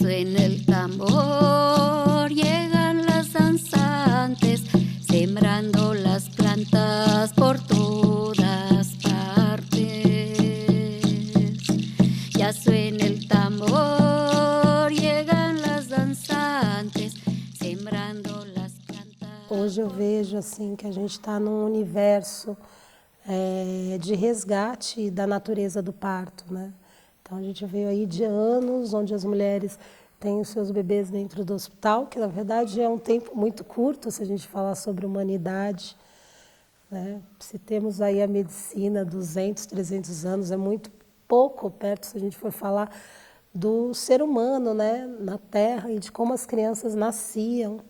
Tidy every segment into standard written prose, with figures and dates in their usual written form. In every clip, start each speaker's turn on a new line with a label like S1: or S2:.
S1: suena el tambor, llegan las danzantes, sembrando las plantas por todas partes. Ya suena el tambor, llegan las dançantes, sembrando las plantas.
S2: Hoje eu vejo assim que a gente está num universo de resgate da natureza do parto, né? Então a gente veio aí de anos onde as mulheres têm os seus bebês dentro do hospital, que na verdade é um tempo muito curto se a gente falar sobre humanidade, né? Se temos aí a medicina 200, 300 anos, é muito pouco perto se a gente for falar do ser humano, né, na Terra e de como as crianças nasciam,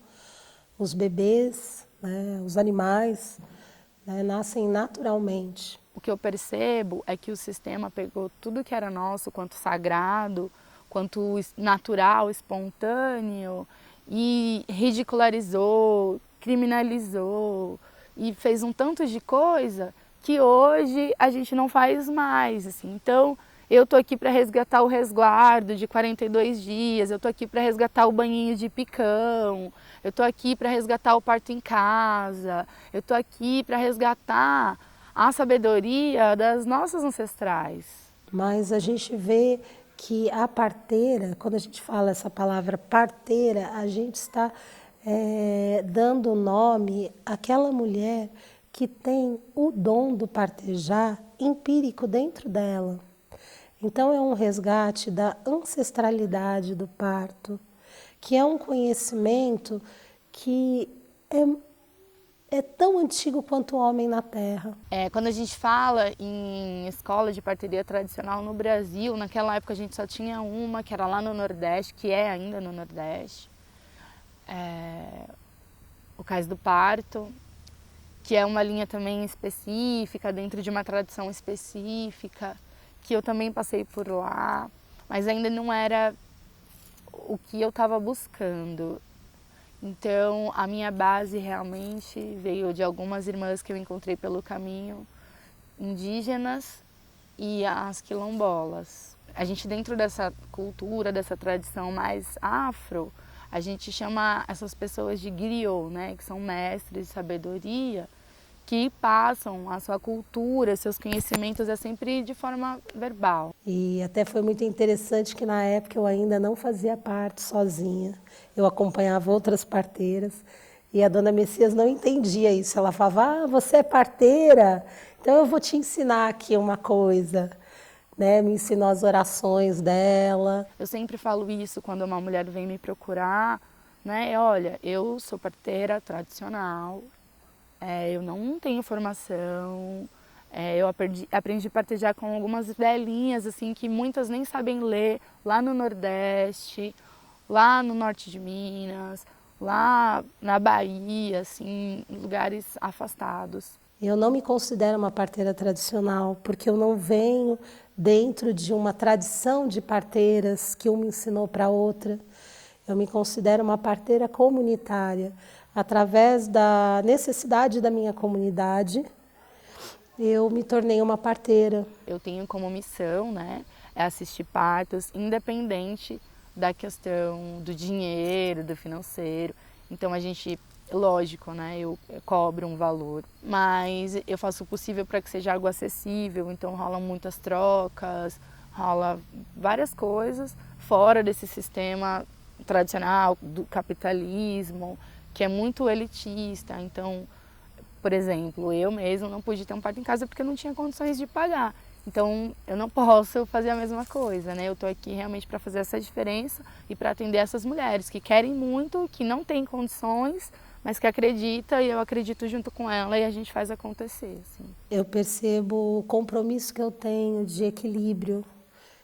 S2: os bebês, né, os animais, né, nascem naturalmente.
S3: O que eu percebo é que o sistema pegou tudo que era nosso, quanto sagrado, quanto natural, espontâneo, e ridicularizou, criminalizou e fez um tanto de coisa que hoje a gente não faz mais. Assim. Então, eu estou aqui para resgatar o resguardo de 42 dias, eu estou aqui para resgatar o banhinho de picão, eu estou aqui para resgatar o parto em casa, eu estou aqui para resgatar a sabedoria das nossas ancestrais.
S2: Mas a gente vê que a parteira, quando a gente fala essa palavra parteira, a gente está dando nome àquela mulher que tem o dom do partejar empírico dentro dela. Então é um resgate da ancestralidade do parto, que é um conhecimento que é tão antigo quanto o homem na Terra.
S3: Quando a gente fala em escola de parteria tradicional no Brasil, naquela época a gente só tinha uma, que era lá no Nordeste, que é ainda no Nordeste, o Cais do Parto, que é uma linha também específica, dentro de uma tradição específica, que eu também passei por lá, mas ainda não era o que eu estava buscando. Então, a minha base realmente veio de algumas irmãs que eu encontrei pelo caminho, indígenas e as quilombolas. A gente, dentro dessa cultura, dessa tradição mais afro, a gente chama essas pessoas de griot, né, que são mestres de sabedoria, que passam a sua cultura, seus conhecimentos, sempre de forma verbal.
S2: E até foi muito interessante que na época eu ainda não fazia parto sozinha. Eu acompanhava outras parteiras e a dona Messias não entendia isso. Ela falava, você é parteira? Então eu vou te ensinar aqui uma coisa. Né? Me ensinou as orações dela.
S3: Eu sempre falo isso quando uma mulher vem me procurar, né? Olha, eu sou parteira tradicional, eu não tenho formação, eu aprendi a partejar com algumas velhinhas, assim, que muitas nem sabem ler, lá no Nordeste, lá no norte de Minas, lá na Bahia, assim, em lugares afastados.
S2: Eu não me considero uma parteira tradicional, porque eu não venho dentro de uma tradição de parteiras que uma ensinou para outra. Eu me considero uma parteira comunitária. Através da necessidade da minha comunidade, eu me tornei uma parteira.
S3: Eu tenho como missão, né, assistir partos, independente da questão do dinheiro, do financeiro. Então a gente, lógico, né, eu cobro um valor, mas eu faço o possível para que seja algo acessível. Então rolam muitas trocas, rola várias coisas fora desse sistema tradicional do capitalismo, que é muito elitista. Então, por exemplo, eu mesma não pude ter um parto em casa porque eu não tinha condições de pagar. Então, eu não posso fazer a mesma coisa, né? Eu estou aqui realmente para fazer essa diferença e para atender essas mulheres que querem muito, que não têm condições, mas que acreditam, e eu acredito junto com ela, e a gente faz acontecer. Assim.
S2: Eu percebo o compromisso que eu tenho de equilíbrio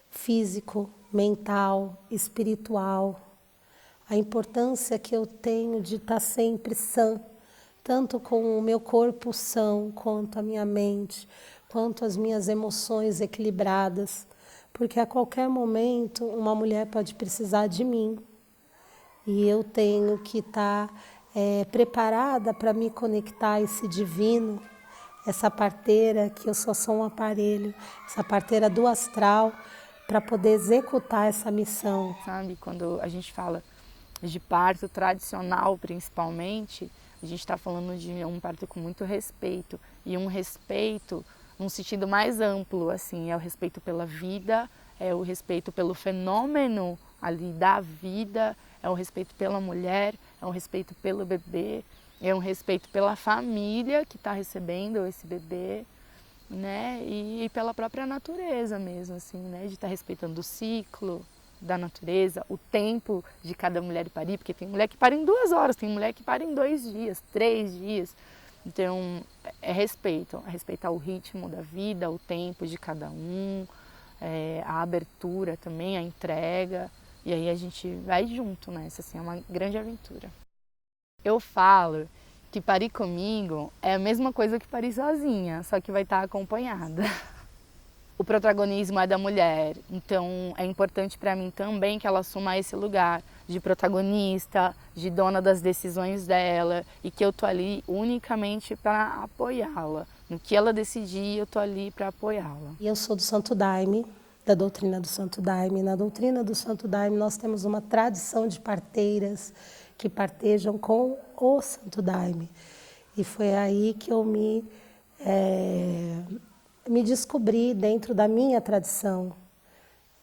S2: físico, mental, espiritual, a importância que eu tenho de estar sempre sã, tanto com o meu corpo são, quanto a minha mente, quanto as minhas emoções equilibradas, porque a qualquer momento uma mulher pode precisar de mim e eu tenho que estar preparada para me conectar a esse divino, essa parteira que eu só sou um aparelho, essa parteira do astral para poder executar essa missão.
S3: Sabe, quando a gente fala de parto tradicional, principalmente, a gente está falando de um parto com muito respeito, e um respeito num sentido mais amplo, assim, é o respeito pela vida, é o respeito pelo fenômeno ali da vida, é o respeito pela mulher, é um respeito pelo bebê, é um respeito pela família que está recebendo esse bebê, né? E pela própria natureza mesmo, assim, né? De estar respeitando o ciclo da natureza, o tempo de cada mulher parir, porque tem mulher que para em 2 horas, tem mulher que para em 2 dias, 3 dias. Então, é respeitar o ritmo da vida, o tempo de cada um, a abertura também, a entrega. E aí a gente vai junto nessa, assim, é uma grande aventura. Eu falo que parir comigo é a mesma coisa que parir sozinha, só que vai estar acompanhada. O protagonismo é da mulher, então é importante para mim também que ela assuma esse lugar de protagonista, de dona das decisões dela, e que eu tô ali unicamente para apoiá-la. No que ela decidir, eu tô ali para apoiá-la.
S2: E eu sou do Santo Daime, da doutrina do Santo Daime. Na doutrina do Santo Daime nós temos uma tradição de parteiras que partejam com o Santo Daime. E foi aí que eu me descobri dentro da minha tradição,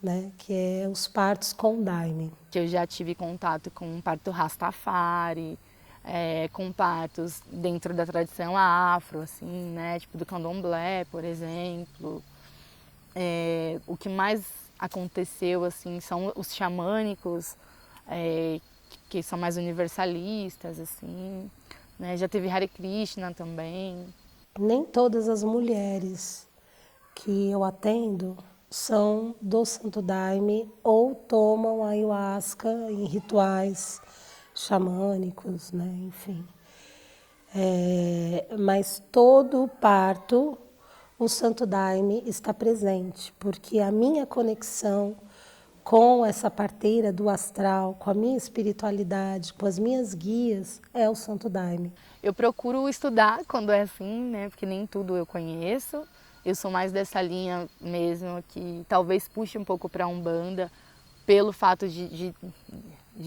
S2: né, que é os partos com Daime.
S3: Que eu já tive contato com um parto Rastafari, com partos dentro da tradição afro, assim, né, tipo do candomblé, por exemplo. O que mais aconteceu, assim, são os xamânicos, que são mais universalistas, assim, né, já teve Hare Krishna também.
S2: Nem todas as mulheres que eu atendo são do Santo Daime ou tomam ayahuasca em rituais xamânicos, né? Enfim. Mas todo parto, o Santo Daime está presente, porque a minha conexão com essa parteira do astral, com a minha espiritualidade, com as minhas guias, é o Santo Daime.
S3: Eu procuro estudar quando é assim, né? Porque nem tudo eu conheço. Eu sou mais dessa linha mesmo, que talvez puxe um pouco para a Umbanda, pelo fato de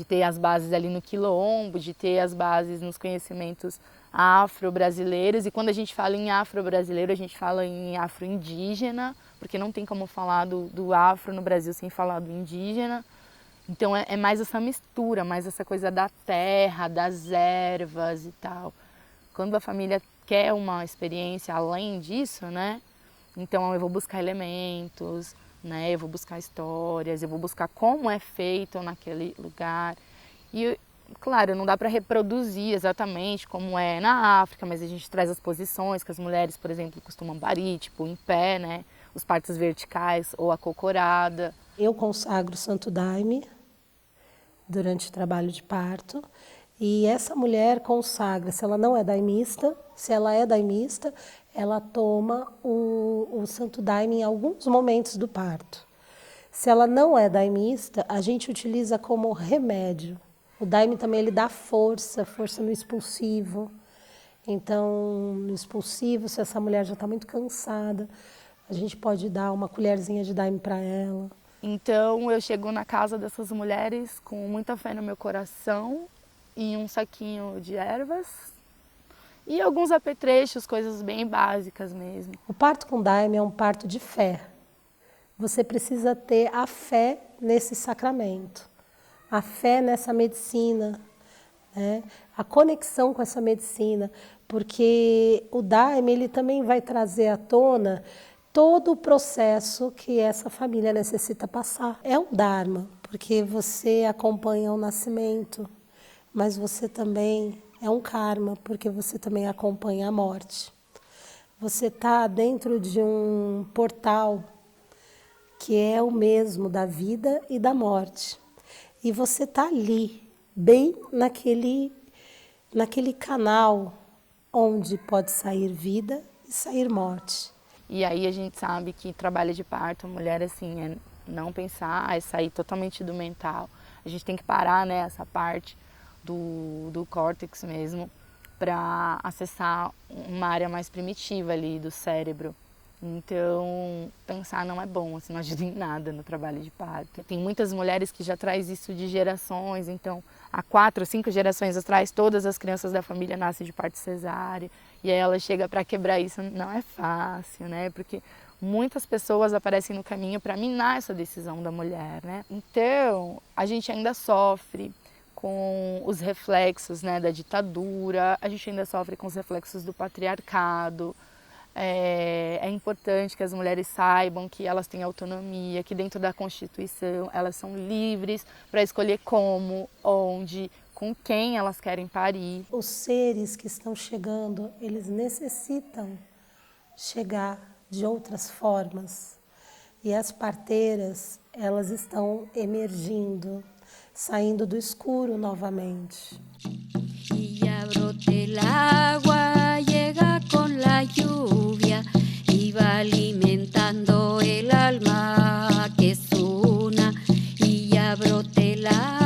S3: ter as bases ali no Quilombo, de ter as bases nos conhecimentos afro-brasileiros. E quando a gente fala em afro-brasileiro, a gente fala em afro-indígena, porque não tem como falar do afro no Brasil sem falar do indígena. Então é mais essa mistura, mais essa coisa da terra, das ervas e tal. Quando a família quer uma experiência além disso, né? Então eu vou buscar elementos, né? Eu vou buscar histórias, eu vou buscar como é feito naquele lugar. E, claro, não dá para reproduzir exatamente como é na África, mas a gente traz as posições que as mulheres, por exemplo, costumam parir, tipo em pé, né? Os partos verticais ou acocorada.
S2: Eu consagro o Santo Daime durante o trabalho de parto. E essa mulher consagra, se ela não é daimista, se ela é daimista, ela toma o Santo Daime em alguns momentos do parto. Se ela não é daimista, a gente utiliza como remédio. O Daime também ele dá força no expulsivo. Então, no expulsivo, se essa mulher já está muito cansada, a gente pode dar uma colherzinha de Daime para ela.
S3: Então, eu chego na casa dessas mulheres com muita fé no meu coração, em um saquinho de ervas e alguns apetrechos, coisas bem básicas mesmo.
S2: O parto com Daime é um parto de fé. Você precisa ter a fé nesse sacramento, a fé nessa medicina, né? A conexão com essa medicina, porque o Daime ele também vai trazer à tona todo o processo que essa família necessita passar. É um Dharma, porque você acompanha o nascimento, mas você também é um karma, porque você também acompanha a morte. Você está dentro de um portal que é o mesmo da vida e da morte. E você está ali, bem naquele canal onde pode sair vida e sair morte.
S3: E aí a gente sabe que trabalho de parto, a mulher assim, é não pensar, é sair totalmente do mental. A gente tem que parar, né, essa parte do córtex mesmo, para acessar uma área mais primitiva ali do cérebro. Então, pensar não é bom, assim, não ajuda em nada no trabalho de parto. Tem muitas mulheres que já traz isso de gerações, então há 4 ou 5 gerações atrás todas as crianças da família nascem de parto cesárea, e aí ela chega para quebrar isso, não é fácil, né? Porque muitas pessoas aparecem no caminho para minar essa decisão da mulher, né? Então, a gente ainda sofre com os reflexos, né, da ditadura, a gente ainda sofre com os reflexos do patriarcado. É importante que as mulheres saibam que elas têm autonomia, que dentro da Constituição elas são livres para escolher como, onde, com quem elas querem parir.
S2: Os seres que estão chegando, eles necessitam chegar de outras formas. E as parteiras, elas estão emergindo, saindo do escuro novamente.
S1: Y ya brote el agua, llega con la lluvia y va alimentando el alma que es una. Y ya brote el agua.